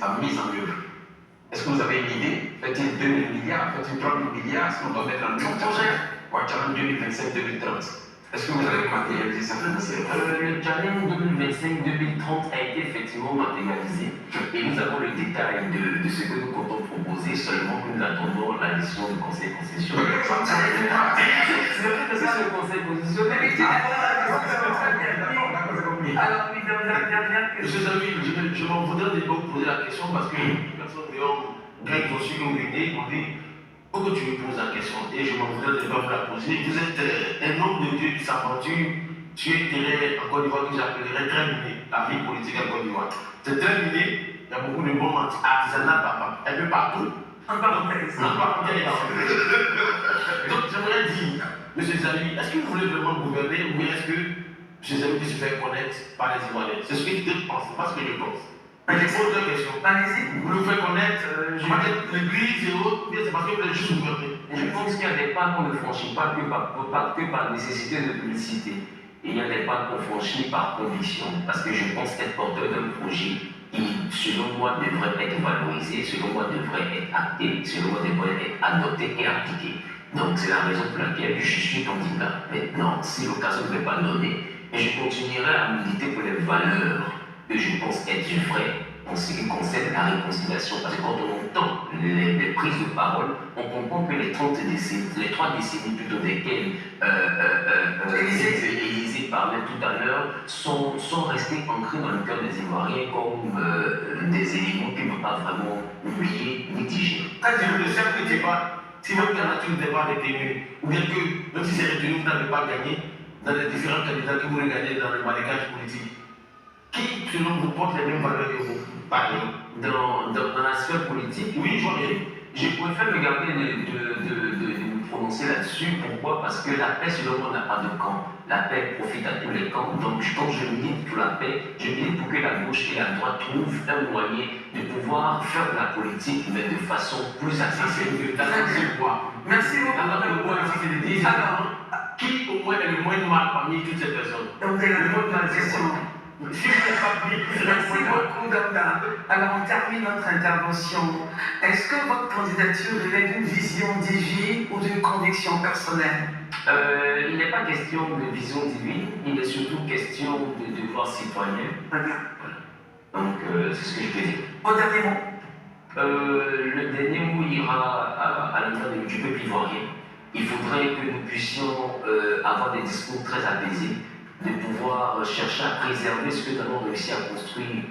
sa mise en œuvre. Est-ce que vous avez une idée? Fait-il 2000 milliards? Fait-il 3000 milliards? Est-ce qu'on doit mettre en œuvre projet? Challenge 2025-2030. Est-ce que vous avez matérialisé ça? Le challenge 2025-2030 a été effectivement matérialisé et nous avons le détail de ce que nous comptons proposer, seulement que nous attendons la décision du Conseil constitutionnel. C'est ça le Conseil constitutionnel. Alors, oui, dernière question. Monsieur Zami, je m'en voudrais de vous poser la question parce que les personnes grecs ont su que vous venez, m'ont dit pourquoi tu me poses la question et je m'en voudrais de vous la poser. Vous êtes un homme de Dieu qui s'aventure sur un terrain en Côte d'Ivoire que j'appellerais très miné, la vie politique en Côte d'Ivoire. C'est très miné, il y a beaucoup de bons artisanat un peu partout. En parenthèse. Donc j'aimerais dire, monsieur Zami, est-ce que vous voulez vraiment gouverner ou est-ce que monsieur Zami qui se fait connaître par les Ivoiriens? C'est ce que je pense, c'est pas ce que je pense. Je pose deux questions. Allez-y. Vous le faites connaître, l'église et autres, ou bien c'est parce que vous êtes juste gouverner? Je pense qu'il y a des pas qu'on ne franchit pas que par nécessité de publicité. Et il y a des pas qu'on franchit par conviction. Parce que je pense qu'être porteur d'un projet qui, selon moi, devrait être valorisé, selon moi, devrait être acté, selon moi, devrait être adopté et appliqué. Donc c'est la raison pour laquelle je suis candidat. Maintenant, si l'occasion ne m'est pas donnée, je continuerai à militer pour les valeurs que je pense être vraies en ce qui concerne la réconciliation. Parce que quand on entend les prises de parole, on comprend que les 3 décennies plutôt desquelles Élysée parlait tout à l'heure sont restées ancrées dans le cœur des Ivoiriens comme des éléments qu'ils ne peuvent pas vraiment oublier ni digérer. Quand je le sais que tu n'es pas, si votre candidature n'était pas retenue, ou bien que même si c'est retenu, vous n'avez pas gagné dans les différents candidats que vous regardez dans le marécage politique, qui, selon vous, porte les mêmes valeurs que vous, par exemple? Dans la sphère politique, oui, je préfère me garder de me prononcer là-dessus. Pourquoi? Parce que la paix, selon moi, n'a pas de camp. La paix profite à tous les camps. Donc, quand je milite pour la paix, je milite pour que la gauche et la droite trouvent un moyen de pouvoir faire de la politique, mais de façon plus accessible. Merci beaucoup. Alors, qui au moins est le moins mal parmi toutes ces personnes? Donc, c'est la bonne question. Si vous n'êtes pas pris, merci beaucoup, Damda. Alors, on termine notre intervention. Est-ce que votre candidature relève d'une vision divine ou d'une conviction personnelle? Il n'est pas question de vision divine, il est surtout question de devoir citoyen. Très bien. Voilà. Donc, c'est ce que je peux dire. Au dernier mot. Le dernier mot ira à l'endroit du peuple ivoirien. Il faudrait que nous puissions avoir des discours très apaisés, de pouvoir chercher à préserver ce que nous avons réussi à construire